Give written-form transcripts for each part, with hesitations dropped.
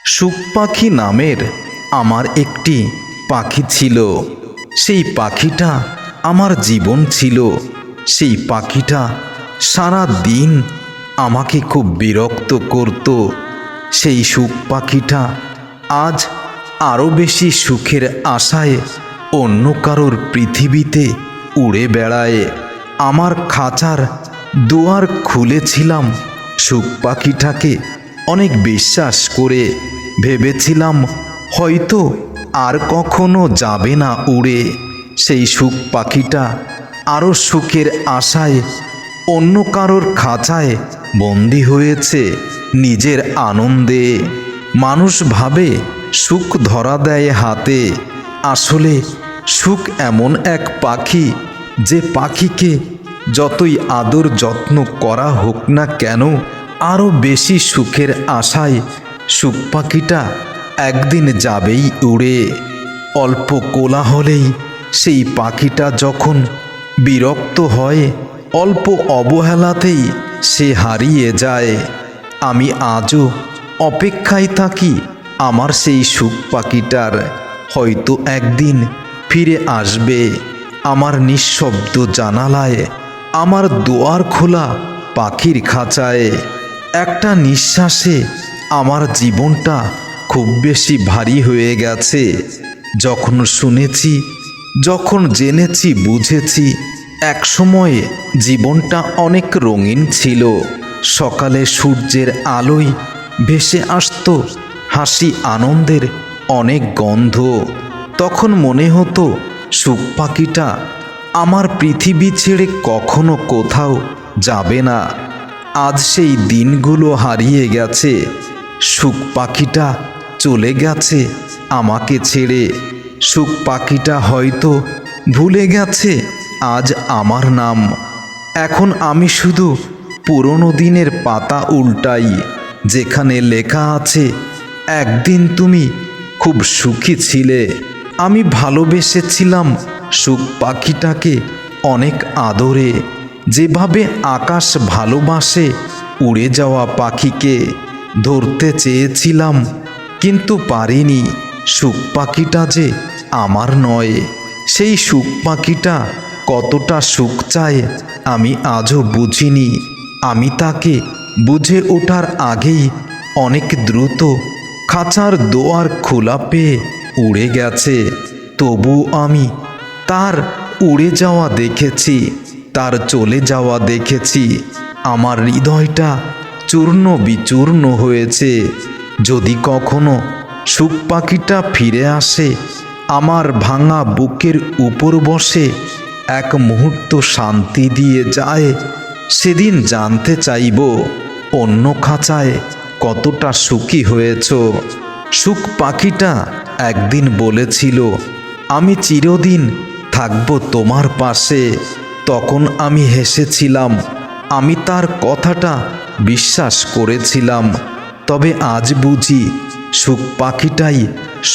সুখ পাখি নামের আমার একটি পাখি ছিল। সেই পাখিটা আমার জীবন ছিল। সেই পাখিটা সারা দিন আমাকে খুব বিরক্ত করত। সেই সুখ পাখিটা আজ আরও বেশি সুখের আশায় অন্য কারোর পৃথিবীতে উড়ে বেড়ায়। আমার খাঁচার দুয়ার খুলেছিলাম সুখ পাখিটাকে অনেক বিশ্বাস করে, ভেবেছিলাম হয়তো আর কখনো যাবে না উড়ে। সেই সুখ পাখিটা আরও সুখের আশায় অন্য কারোর খাঁচায় বন্দি হয়েছে নিজের আনন্দে। মানুষ ভাবে সুখ ধরা দেয় হাতে, আসলে সুখ এমন এক পাখি যে পাখিকে যতই আদর যত্ন করা হোক না কেন, আরও বেশি সুখের আশায় সুখ পাখিটা একদিন যাবেই উড়ে। অল্প কোলাহলেই সেই পাখিটা যখন বিরক্ত হয়, অল্প অবহেলাতেই সে হারিয়ে যায়। আমি আজও অপেক্ষায় থাকি আমার সেই সুখ পাখিটার, হয়তো একদিন ফিরে আসবে আমার নিঃশব্দ জানালায়, আমার দুয়ার খোলা পাখির খাঁচায়। একটা নিঃশ্বাসে আমার জীবনটা খুব বেশি ভারী হয়ে গেছে। যখন শুনেছি, যখন জেনেছি, বুঝেছি একসময় জীবনটা অনেক রঙিন ছিল। সকালে সূর্যের আলোয় ভেসে আসতো হাসি, আনন্দের অনেক গন্ধ। তখন মনে হতো সুখ পাখিটা আমার পৃথিবী ছেড়ে কখনো কোথাও যাবে না। আজ সেই দিনগুলো হারিয়ে গেছে, সুখ পাখিটা চলে গেছে আমাকে ছেড়ে। সুখ পাখিটা হয়তো ভুলে গেছে আজ আমার নাম। এখন আমি শুধু পুরনো দিনের পাতা উল্টাই, যেখানে লেখা আছে একদিন তুমি খুব সুখী ছিলে। আমি ভালোবেসেছিলাম সুখ পাখিটাকে অনেক আদরে, যেভাবে আকাশ ভালোবাসে উড়ে যাওয়া পাখিকে। ধরতে চেয়েছিলাম কিন্তু পারিনি, সুখ পাখিটা যে আমার নয়। সেই সুখ পাখিটা কতটা সুখ চায় আমি আজও বুঝিনি। আমি তাকে বুঝে ওঠার আগেই অনেক দ্রুত খাঁচার দুয়ার খোলা পেয়ে উড়ে গেছে। তবু আমি তার উড়ে যাওয়া দেখেছি, তার চলে যাওয়া দেখেছি। আমার হৃদয়টা চূর্ণ বিচূর্ণ হয়েছে। যদি কখনো সুখ পাখিটা ফিরে আসে, আমার ভাঙা বুকের উপর বসে এক মুহূর্ত শান্তি দিয়ে যায়, সেদিন জানতে চাইব অন্য খাঁচায় কতটা সুখী হয়েছ। সুখ পাখিটা একদিন বলেছিল আমি চিরদিন থাকব তোমার পাশে। তখন আমি হেসেছিলাম, আমি তার কথাটা বিশ্বাস করেছিলাম। তবে আজ বুঝি সুখ পাখিটাই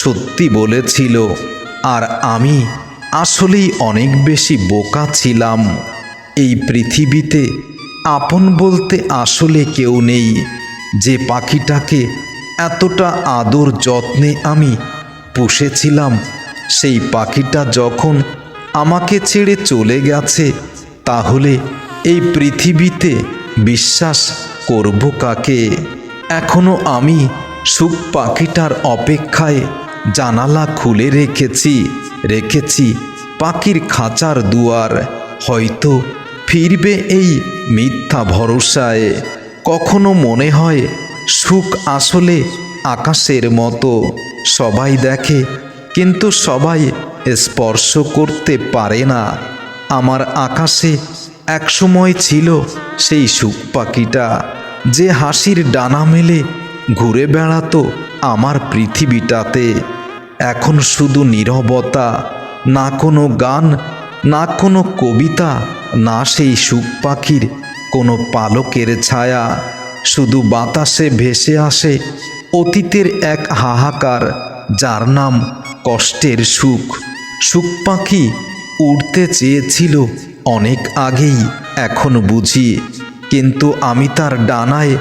সত্যি বলেছিল, আর আমি আসলেই অনেক বেশি বোকা ছিলাম। এই পৃথিবীতে আপন বলতে আসলে কেউ নেই। যে পাখিটাকে এতটা আদর যত্নে আমি পুষেছিলাম, সেই পাখিটা যখন আমাকে ছেড়ে চলে গেছে, তাহলে এই পৃথিবীতে বিশ্বাস করব কাকে? এখনো আমি সুখ পাখিটার অপেক্ষায় জানালা খুলে রেখেছি পাখির খাঁচার দুয়ার। হয়তো ফিরবে এই মিথ্যা ভরসায়। কখনো মনে হয় সুখ আসলে আকাশের মতো, সবাই দেখে কিন্তু সবাই স্পর্শ করতে পারে না। আমার আকাশে একসময় ছিল সেই সুখ পাখিটা, যে হাসির ডানা মেলে ঘুরে বেড়াতো আমার পৃথিবীটাতে। এখন শুধু নীরবতা, না কোনো গান, না কোনো কবিতা, না সেই সুখ পাখির কোনো পালকের ছায়া। শুধু বাতাসে ভেসে আসে অতীতের এক হাহাকার, যার নাম কষ্টের সুখ। সুখ পাখি উড়তে চেয়েছিল অনেক আগেই, এখন বুঝি, কিন্তু আমি তার ডানায়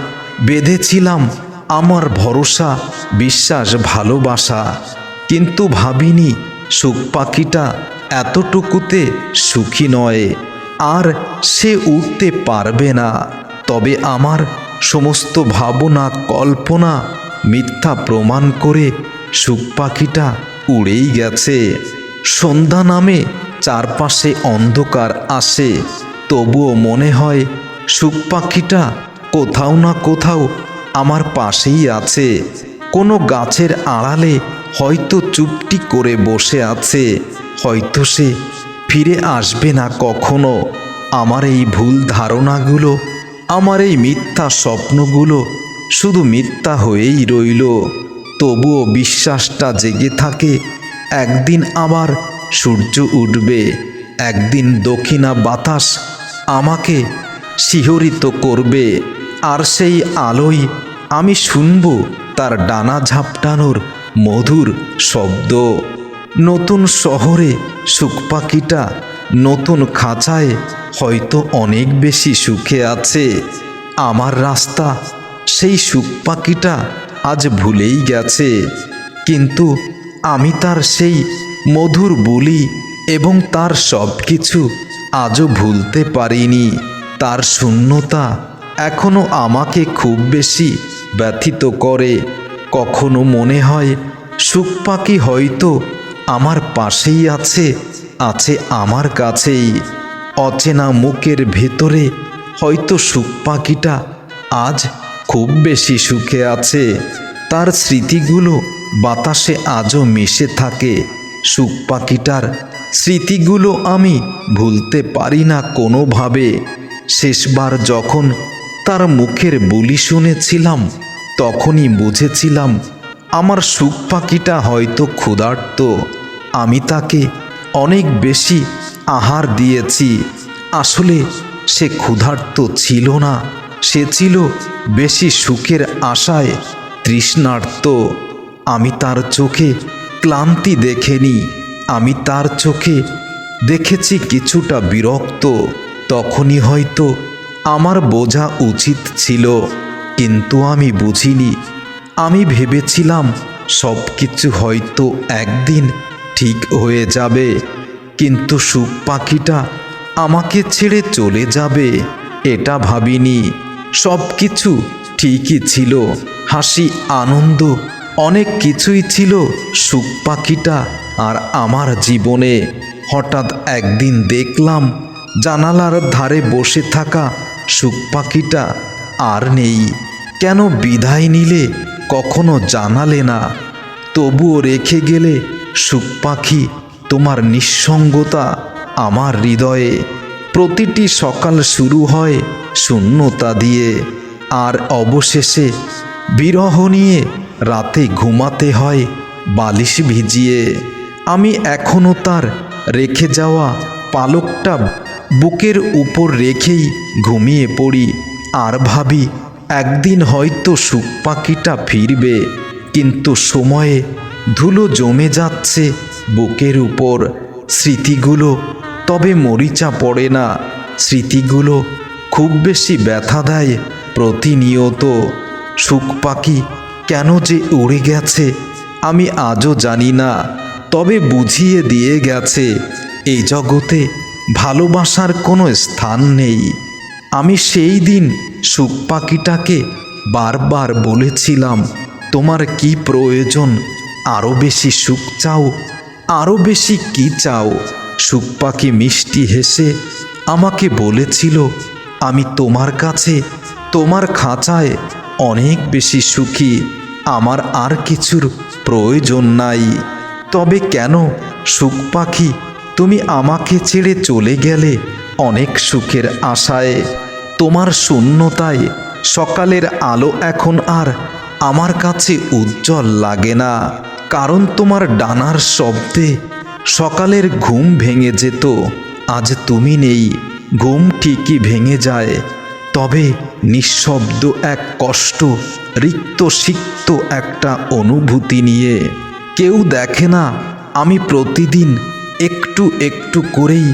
বেঁধেছিলাম আমার ভরসা, বিশ্বাস, ভালোবাসা। কিন্তু ভাবিনি সুখ পাখিটা এতটুকুতে সুখী নয়, আর সে উঠতে পারবে না। তবে আমার সমস্ত ভাবনা, কল্পনা মিথ্যা প্রমাণ করে সুখ পাখিটা উড়েই গেছে। সন্ধ্যা নামে চারপাশে অন্ধকার আসে, তবুও মনে হয় সুখ পাখিটা কোথাও না কোথাও আমার পাশেই আছে। কোনো গাছের আড়ালে হয়তো চুপটি করে বসে আছে। হয়তো সে ফিরে আসবে না কখনো। আমার এই ভুল ধারণাগুলো, আমার এই মিথ্যা স্বপ্নগুলো শুধু মিথ্যা হয়েই রইল। তবুও বিশ্বাসটা জেগে থাকে, একদিন আবার সূর্য উঠবে, একদিন দক্ষিণা বাতাস আমাকে শিহরিত করবে, আর সেই আলোয় আমি শুনব তার ডানা ঝাপটানোর মধুর শব্দ। নতুন শহরে সুখ পাখিটা নতুন খাঁচায় হয়তো অনেক বেশি সুখে আছে। আমার রাস্তা সেই সুখ পাখিটা আজ ভুলেই গেছে, কিন্তু আমি তার সেই মধুর বুলি এবং তার সব কিছু আজও ভুলতে পারিনি। তার শূন্যতা এখনো আমাকে খুব বেশি ব্যথিত করে। কখনো মনে হয় সুখ পাখি হয়তো আমার পাশেই আছে, আছে আমার কাছেই। অচেনা মুখের ভেতরে হয়তো সুখ পাখিটা আজ খুব বেশি সুখে আছে। তার স্মৃতিগুলো বাতাসে আজও মিশে থাকে। সুখ পাখিটার স্মৃতিগুলো আমি ভুলতে পারি না কোনোভাবে। শেষবার যখন তার মুখের বুলি শুনেছিলাম, তখনই বুঝেছিলাম আমার সুখ পাখিটা হয়তো ক্ষুধার্ত। আমি তাকে অনেক বেশি আহার দিয়েছি। আসলে সে ক্ষুধার্ত ছিল না, সে ছিল বেশি সুখের আশায় তৃষ্ণার্ত। আমি তার চোখে ক্লান্তি দেখিনি, আমি তার চোখে দেখেছি কিছুটা বিরক্ত। তখনই হয়তো আমার বোঝা উচিত ছিল, কিন্তু আমি বুঝিনি। আমি ভেবেছিলাম সব কিছু হয়তো একদিন ঠিক হয়ে যাবে, কিন্তু সুখ পাখিটা আমাকে ছেড়ে চলে যাবে এটা ভাবিনি। সব কিছু ঠিকই ছিল, হাসি, আনন্দ, অনেক কিছুই ছিল সুখ পাখিটা আর আমার জীবনে। হঠাৎ একদিন দেখলাম জানালার ধারে বসে থাকা সুখ পাখিটা আর নেই। কেন বিদায় নিলে কখনো জানালে না? তবুও রেখে গেলে সুখ পাখি তোমার নিঃসঙ্গতা আমার হৃদয়ে। প্রতিটি সকাল শুরু হয় শূন্যতা দিয়ে, আর অবশেষে বিরহ নিয়ে রাতে ঘুমাতে হয় বালিশ ভিজিয়ে। আমি এখনো তার রেখে যাওয়া পালকটা বুকের উপর রেখেই ঘুমিয়ে পড়ি, আর ভাবি একদিন হয়তো সুখ পাখিটা ফিরবে। কিন্তু সময়ে ধুলো জমে যাচ্ছে বুকের উপর। স্মৃতিগুলো তবে মরিচা পড়ে না, স্মৃতিগুলো খুব বেশি ব্যথা দেয় প্রতিনিয়ত। সুখ পাখি কেন যে উড়ে গেছে আমি আজও জানি না, তবে বুঝিয়ে দিয়ে গেছে এই জগতে ভালোবাসার কোনো স্থান নেই। আমি সেই দিন সুখ পাখিটাকে বারবার বলেছিলাম, তোমার কি প্রয়োজন? আরও বেশি সুখ চাও? আরও বেশি কি চাও? সুখ পাখি মিষ্টি হেসে আমাকে বলেছিল, আমি তোমার কাছে, তোমার খাঁচায় অনেক বেশি সুখী, আমার আর কিছুর প্রয়োজন নাই। তবে কেন সুখ পাখি তুমি আমাকে ছেড়ে চলে গেলে অনেক সুখের আশায়? তোমার শূন্যতায় সকালের আলো এখন আর আমার কাছে উজ্জ্বল লাগে না, কারণ তোমার ডানার শব্দে সকালের ঘুম ভেঙে যেত। আজ তুমি নেই, ঘুম ঠিকই ভেঙে যায়, তবে নিঃশব্দ এক কষ্ট, রিক্ত সিক্ত একটা অনুভূতি নিয়ে। কেউ দেখে না আমি প্রতিদিন একটু একটু করেই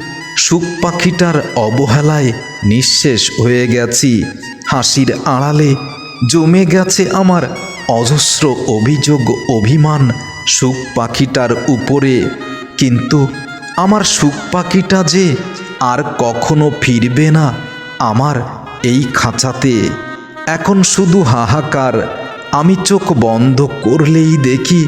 সুখ পাখিটার অবহেলায় নিঃশেষ হয়ে গেছি। হাসির আড়ালে জমে গেছে আমার অজস্র অভিযোগ অভিমান সুখ পাখিটার উপরে। কিন্তু আমার সুখ পাখিটা যে আর কখনো ফিরবে না আমার এই খাঁচাতে। এখন শুধু হাহাকার। আমি চোখ বন্ধ করলেই দেখি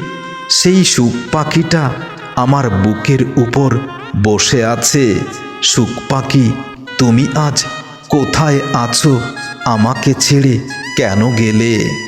সেই সুখ পাখিটা আমার বুকের উপর বসে আছে। সুখ পাখি, তুমি আজ কোথায় আছো? আমাকে ছেড়ে কেন গেলে?